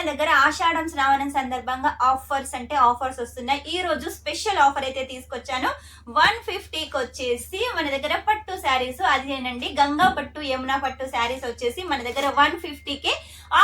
దగ్గర ఆషాఢం శ్రావణం సందర్భంగా ఆఫర్స్ వస్తున్నాయి. ఈ రోజు స్పెషల్ ఆఫర్ అయితే తీసుకొచ్చాను. 150కి వచ్చేసి మన దగ్గర పట్టు శారీస్, అదేనండి గంగా పట్టు, యమునా పట్టు శారీస్ వచ్చేసి మన దగ్గర 150కే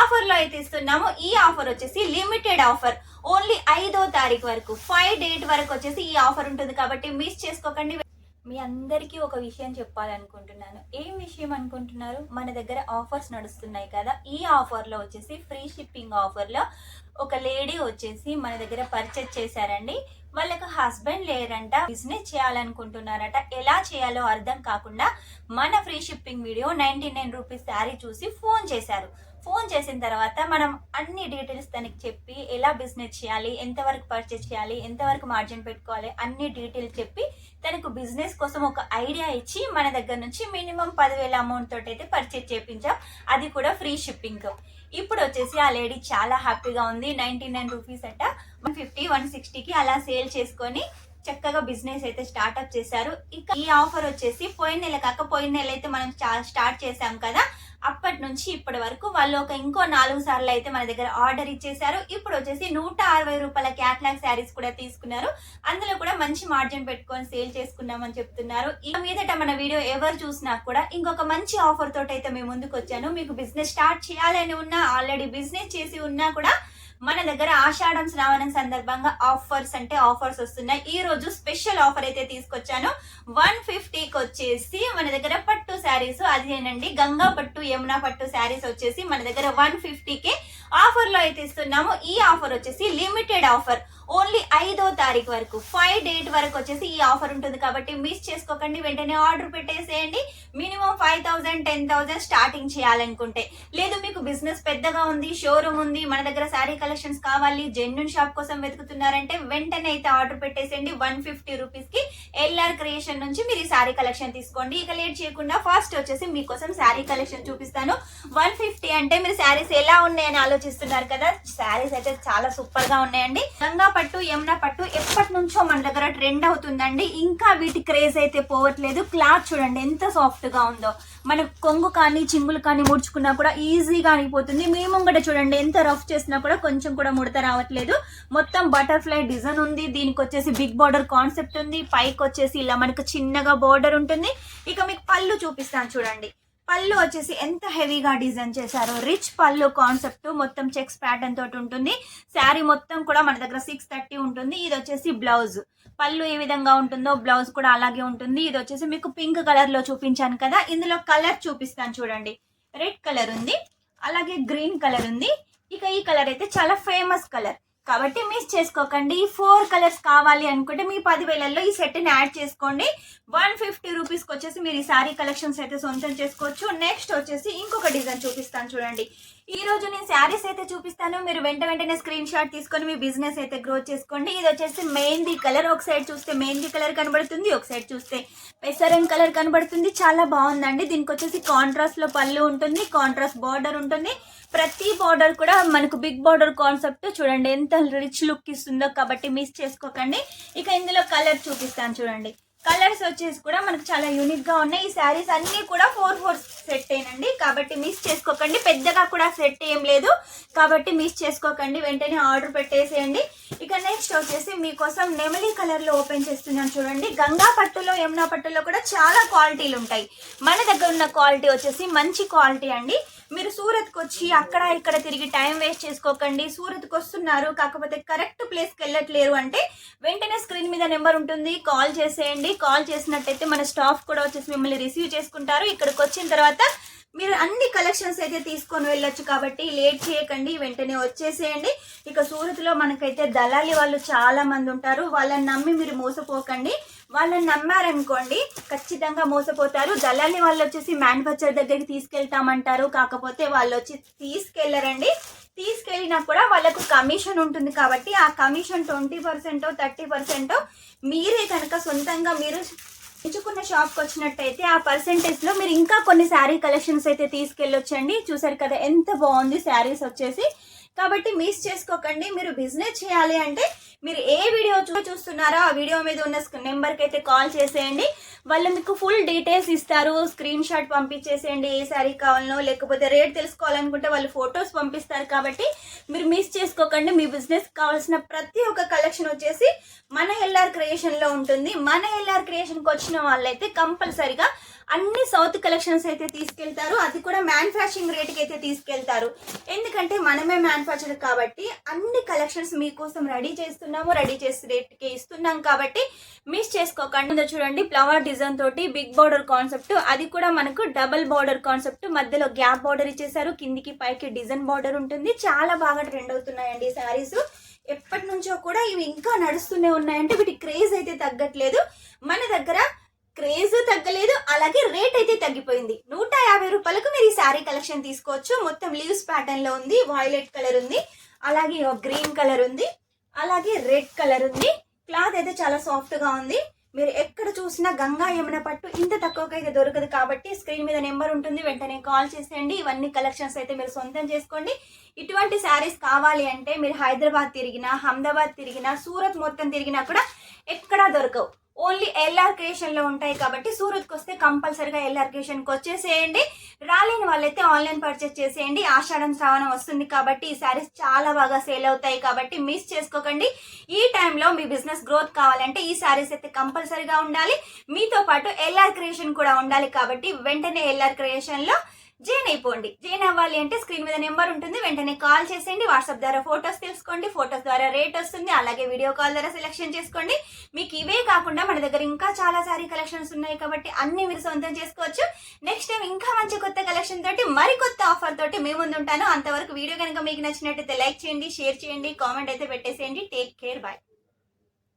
ఆఫర్ లో అయితే ఇస్తున్నాము. ఈ ఆఫర్ వచ్చేసి లిమిటెడ్ ఆఫర్, ఓన్లీ 5వ తారీఖు వరకు, 5 డేట్ వరకు వచ్చేసి ఈ ఆఫర్ ఉంటుంది కాబట్టి మిస్ చేసుకోకండి. మీ అందరికీ ఒక విషయం చెప్పాలనుకుంటున్నాను. ఏం విషయం అనుకుంటున్నారు? మన దగ్గర ఆఫర్స్ నడుస్తున్నాయి కదా, ఈ ఆఫర్లో వచ్చేసి ఫ్రీ షిప్పింగ్ ఆఫర్లో ఒక లేడీ వచ్చేసి మన దగ్గర పర్చేజ్ చేశారండి. వాళ్ళకి హస్బెండ్ లేరంట, బిజినెస్ చేయాలనుకుంటున్నారట. ఎలా చేయాలో అర్థం కాకుండా మన free shipping video 99 rupees sari చూసి ఫోన్ చేశారు. ఫోన్ చేసిన తర్వాత మనం అన్ని డీటెయిల్స్ తనకి చెప్పి ఎలా బిజినెస్ చేయాలి, ఎంతవరకు పర్చేస్ చేయాలి, ఎంతవరకు మార్జిన్ పెట్టుకోవాలి, అన్ని డీటెయిల్స్ చెప్పి తనకు బిజినెస్ కోసం ఒక ఐడియా ఇచ్చి మన దగ్గర నుంచి మినిమం 10,000 అమౌంట్ తోటి అయితే పర్చేస్ చేయించాం. అది కూడా ఫ్రీ షిప్పింగ్. ఇప్పుడు వచ్చేసి ఆ లేడీ చాలా హ్యాపీగా ఉంది. 99 రూపీస్ అట 150, 160కి అలా సేల్ చేసుకొని చక్కగా బిజినెస్ అయితే స్టార్ట్అప్ చేశారు. ఇక ఈ ఆఫర్ వచ్చేసి పోయిన నెల కాక పోయిన నెల అయితే మనం స్టార్ట్ చేసాం కదా, అప్పటి నుంచి ఇప్పటి వరకు వాళ్ళు ఇంకో 4 సార్లు అయితే మన దగ్గర ఆర్డర్ ఇచ్చేసారు. ఇప్పుడు వచ్చేసి 160 రూపాయల క్యాట్లాగ్ శారీస్ కూడా తీసుకున్నారు. అందులో కూడా మంచి మార్జిన్ పెట్టుకొని సేల్ చేసుకున్నామని చెప్తున్నారు. ఇక మీదట మన వీడియో ఎవరు చూసినా కూడా ఇంకొక మంచి ఆఫర్ తోటి అయితే మేము ముందుకు వచ్చాను. మీకు బిజినెస్ స్టార్ట్ చేయాలని ఉన్నా, ఆల్రెడీ బిజినెస్ చేసి ఉన్నా కూడా మన దగ్గర ఆషాఢం శ్రావణం సందర్భంగా ఆఫర్స్ వస్తున్నాయి. ఈ రోజు స్పెషల్ ఆఫర్ అయితే తీసుకొచ్చాను. 150కి వచ్చేసి మన దగ్గర పట్టు శారీస్, అదేనండి గంగా పట్టు, యమునా పట్టు శారీస్ వచ్చేసి మన దగ్గర 150కే ఆఫర్ లో అయితే ఇస్తున్నాము. ఈ ఆఫర్ వచ్చేసి లిమిటెడ్ ఆఫర్, ఓన్లీ 5వ తారీఖు వరకు, 5 డేట్ వరకు వచ్చేసి ఈ ఆఫర్ ఉంటుంది కాబట్టి మిస్ చేసుకోకండి. వెంటనే ఆర్డర్ పెట్టేసేయండి. మినిమం 5,000, 10,000 స్టార్టింగ్ చేయాలనుకుంటే, లేదు మీకు బిజినెస్ పెద్దగా ఉంది, షోరూమ్ ఉంది, మన దగ్గర శారీ కలెక్షన్స్ కావాలి, జెన్యూన్ షాప్ కోసం వెతుకుతున్నారంటే వెంటనే అయితే ఆర్డర్ పెట్టేసేయండి. 150 రూపీస్ కి ఎల్ఆర్ క్రియేషన్ నుంచి మీరు ఈ శారీ కలెక్షన్ తీసుకోండి. ఇక లేట్ చేయకుండా ఫస్ట్ వచ్చేసి మీకోసం శారీ కలెక్షన్ చూపిస్తాను. 150 అంటే మీరు శారీస్ ఎలా ఉన్నాయని ఆలోచిస్తున్నారు కదా, శారీస్ అయితే చాలా సూపర్ గా ఉన్నాయండి. గంగా పట్టు, యమునా పట్టు ఎప్పటి నుంచో మన దగ్గర ట్రెండ్ అవుతుందండి. ఇంకా వీటి క్రేజ్ అయితే పోవట్లేదు. క్లాత్ చూడండి ఎంత సాఫ్ట్ గా ఉందో. మన కొంగు కానీ చింగులు కానీ ముడుచుకున్నా కూడా ఈజీగా అయిపోతుంది. మేము కూడా చూడండి ఎంత రఫ్ చేసినా కూడా కొంచెం కూడా ముడత రావట్లేదు. మొత్తం బటర్ఫ్లై డిజైన్ ఉంది. దీనికి వచ్చేసి బిగ్ బార్డర్ కాన్సెప్ట్ ఉంది. పైకి వచ్చేసి ఇలా మనకు చిన్నగా బార్డర్ ఉంటుంది. ఇక మీకు పళ్ళు చూపిస్తాను చూడండి. పళ్ళు వచ్చేసి ఎంత హెవీగా డిజైన్ చేశారు. రిచ్ పళ్ళు కాన్సెప్ట్, మొత్తం చెక్స్ ప్యాటర్న్ తోటి ఉంటుంది. శారీ మొత్తం కూడా మన దగ్గర 630 ఉంటుంది. ఇది వచ్చేసి బ్లౌజ్. పళ్ళు ఏ విధంగా ఉంటుందో బ్లౌజ్ కూడా అలాగే ఉంటుంది. ఇది వచ్చేసి మీకు పింక్ కలర్ లో చూపించాను కదా, ఇందులో కలర్ చూపిస్తాను చూడండి. రెడ్ కలర్ ఉంది, అలాగే గ్రీన్ కలర్ ఉంది. ఇక ఈ కలర్ అయితే చాలా ఫేమస్ కలర్ కాబట్టి మిస్ చేసుకోకండి. 4 కలర్స్ కావాలి అనుకుంటే మీ 10,000లో ఈ సెట్ ని యాడ్ చేసుకోండి. 150 రూపీస్కి వచ్చేసి మీరు ఈ సారీ కలెక్షన్స్ అయితే సొంతం చేసుకోవచ్చు. నెక్స్ట్ వచ్చేసి ఇంకొక డిజైన్ చూపిస్తాను చూడండి. ఈ రోజు నేను శారీస్ అయితే చూపిస్తాను. మీరు వెంటనే స్క్రీన్ షాట్ తీసుకొని మీ బిజినెస్ అయితే గ్రో చేసుకోండి. ఇది వచ్చేసి మెహందీ కలర్. ఒక సైడ్ చూస్తే మెహందీ కలర్ కనబడుతుంది, ఒక సైడ్ చూస్తే పెసరన్ కలర్ కనబడుతుంది. చాలా బాగుందండి. దీనికి వచ్చేసి కాంట్రాస్ట్ లో పళ్ళు ఉంటుంది, కాంట్రాస్ట్ బార్డర్ ఉంటుంది. ప్రతి బార్డర్ కూడా మనకు బిగ్ బార్డర్ కాన్సెప్ట్ చూడండి ఎంత రిచ్ లుక్ ఇస్తుందో, కాబట్టి మిస్ చేసుకోకండి. ఇక ఇందులో కలర్ చూపిస్తాను చూడండి. కలర్స్ వచ్చేసి కూడా మనకు చాలా యూనిక్ గా ఉన్నాయి. ఈ శారీస్ అన్ని కూడా 4 సెట్ ఏనండి, కాబట్టి మిస్ చేసుకోకండి. పెద్దగా కూడా సెట్ ఏం లేదు కాబట్టి మిస్ చేసుకోకండి. వెంటనే ఆర్డర్ పెట్టేసేయండి. ఇక నెక్స్ట్ వచ్చేసి మీకోసం నెమలి కలర్ లో ఓపెన్ చేస్తున్నాను చూడండి. గంగా పట్టులో, యమునా పట్టులో కూడా చాలా క్వాలిటీలు ఉంటాయి. మన దగ్గర ఉన్న క్వాలిటీ వచ్చేసి మంచి క్వాలిటీ అండి. మీరు సూరత్కి వచ్చి అక్కడ ఇక్కడ తిరిగి టైం వేస్ట్ చేసుకోకండి. సూరత్కి వస్తున్నారు కాకపోతే కరెక్ట్ ప్లేస్కి వెళ్ళట్లేరు అంటే వెంటనే స్క్రీన్ మీద నెంబర్ ఉంటుంది, కాల్ చేసేయండి. కాల్ చేసినట్టయితే మన స్టాఫ్ కూడా వచ్చేసి మిమ్మల్ని రిసీవ్ చేసుకుంటారు. ఇక్కడికి వచ్చిన తర్వాత మీరు అన్ని కలెక్షన్స్ అయితే తీసుకొని వెళ్ళొచ్చు కాబట్టి లేట్ చేయకండి, వెంటనే వచ్చేసేయండి. ఇక సూరత్లో మనకైతే దళాలి వాళ్ళు చాలా మంది ఉంటారు. వాళ్ళని నమ్మి మీరు మోసపోకండి. వాళ్ళని నమ్మారనుకోండి ఖచ్చితంగా మోసపోతారు. దళాలి వాళ్ళు వచ్చేసి మ్యానుఫ్యాక్చర్ దగ్గరికి తీసుకెళ్తామంటారు, కాకపోతే వాళ్ళు వచ్చి తీసుకెళ్లరండి. తీసుకెళ్ళినా కూడా వాళ్ళకు కమిషన్ ఉంటుంది కాబట్టి ఆ కమిషన్ 20%, 30% మీరే కనుక సొంతంగా మీరు ఎంచుకున్న షాప్కి వచ్చినట్టయితే ఆ పర్సెంటేజ్లో మీరు ఇంకా కొన్ని శారీ కలెక్షన్స్ అయితే తీసుకెళ్ళొచ్చండి. చూసారు కదా ఎంత బాగుంది శారీస్ వచ్చేసి. కాబట్టి మిస్ చేసుకోకండి. మీరు బిజినెస్ చేయాలి అంటే మీరు ఏ వీడియో చూస్తున్నారో ఆ వీడియో మీద ఉన్న నెంబర్కి అయితే కాల్ చేసేయండి. వాళ్ళు మీకు ఫుల్ డీటెయిల్స్ ఇస్తారు. స్క్రీన్ షాట్ పంపించేసేయండి ఏ శారీ కావాలనో, లేకపోతే రేట్ తెలుసుకోవాలనుకుంటే వాళ్ళు ఫొటోస్ పంపిస్తారు. కాబట్టి మీరు మిస్ చేసుకోకండి. మీ బిజినెస్ కావాల్సిన ప్రతి ఒక్క కలెక్షన్ వచ్చేసి మన ఎల్ఆర్ క్రియేషన్లో ఉంటుంది. మన ఎల్ఆర్ క్రియేషన్కి వచ్చిన వాళ్ళైతే కంపల్సరిగా అన్ని సౌత్ కలెక్షన్స్ అయితే తీసుకెళ్తారు. అది కూడా మ్యానుఫ్యాక్చరింగ్ రేట్కి అయితే తీసుకెళ్తారు. ఎందుకంటే మనమే మ్యానుఫ్యాక్చర్ కాబట్టి అన్ని కలెక్షన్స్ మీకోసం రెడీ చేస్తున్నాము, రెడీ చేసి రేట్కి ఇస్తున్నాం. కాబట్టి మిస్ చేసుకోకండి. చూడండి, ఫ్లవర్ డిజైన్ తోటి బిగ్ బార్డర్ కాన్సెప్ట్, అది కూడా మనకు డబుల్ బార్డర్ కాన్సెప్ట్, మధ్యలో గ్యాప్ బార్డర్ ఇచ్చేసారు, కిందికి పైకి డిజైన్ బార్డర్ ఉంటుంది. చాలా బాగా ట్రెండ్ అవుతున్నాయండి ఈ శారీస్. ఎప్పటి నుంచో కూడా ఇవి ఇంకా నడుస్తూనే ఉన్నాయంటే వీటి క్రేజ్ అయితే తగ్గట్లేదు. మన దగ్గర క్రేజ్ తగ్గలేదు, అలాగే రేట్ అయితే తగ్గిపోయింది. 150 రూపాయలకు మీరు ఈ శారీ కలెక్షన్ తీసుకోవచ్చు. మొత్తం లీవ్స్ ప్యాటర్న్ లో ఉంది, వైలెట్ కలర్ ఉంది, అలాగే గ్రీన్ కలర్ ఉంది, అలాగే రెడ్ కలర్ ఉంది. క్లాత్ అయితే చాలా సాఫ్ట్ గా ఉంది. మీరు ఎక్కడ చూసినా గంగా యమున పట్టు ఇంత తక్కువగా అయితే దొరకదు. కాబట్టి స్క్రీన్ మీద నెంబర్ ఉంటుంది, వెంటనే కాల్ చేసేయండి. ఇవన్నీ కలెక్షన్స్ అయితే మీరు సొంతం చేసుకోండి. ఇటువంటి శారీస్ కావాలి అంటే మీరు హైదరాబాద్ తిరిగినా, అహ్మదాబాద్ తిరిగినా, సూరత్ మొత్తం తిరిగినా కూడా ఎక్కడా దొరకవు. ఓన్లీ ఎల్ఆర్ క్రియేషన్లో ఉంటాయి. కాబట్టి సూరత్కి వస్తే కంపల్సరిగా ఎల్ఆర్ క్రియేషన్కి వచ్చేసేయండి. రాలేని వాళ్ళైతే ఆన్లైన్ పర్చేస్ చేసేయండి. ఆషాఢం శ్రావణం వస్తుంది కాబట్టి ఈ శారీస్ చాలా బాగా సేల్ అవుతాయి. కాబట్టి మిస్ చేసుకోకండి. ఈ టైంలో మీ బిజినెస్ గ్రోత్ కావాలంటే ఈ శారీస్ అయితే కంపల్సరిగా ఉండాలి. మీతో పాటు ఎల్ఆర్ క్రియేషన్ కూడా ఉండాలి. కాబట్టి వెంటనే ఎల్ఆర్ క్రియేషన్లో జాయిన్ అయిపోండి. జాయిన్ అవ్వాలి అంటే స్క్రీన్ మీద నెంబర్ ఉంటుంది, వెంటనే కాల్ చేసేయండి. వాట్సాప్ ద్వారా ఫొటోస్ తెలుసుకోండి, ఫొటోస్ ద్వారా రేట్ వస్తుంది, అలాగే వీడియో కాల్ ద్వారా సెలెక్షన్ చేసుకోండి. మీకు ఇవే కాకుండా మన దగ్గర ఇంకా చాలా సారీ కలెక్షన్స్ ఉన్నాయి కాబట్టి అన్ని మీరు సొంతం చేసుకోవచ్చు. నెక్స్ట్ టైం ఇంకా మంచి కొత్త కలెక్షన్ తోటి మరికొత్త ఆఫర్ తోటి మీ ముందు ఉంటాను. అంతవరకు వీడియో కనుక మీకు నచ్చినట్టయితే లైక్ చేయండి, షేర్ చేయండి, కామెంట్ అయితే పెట్టేసేయండి. Take care, bye.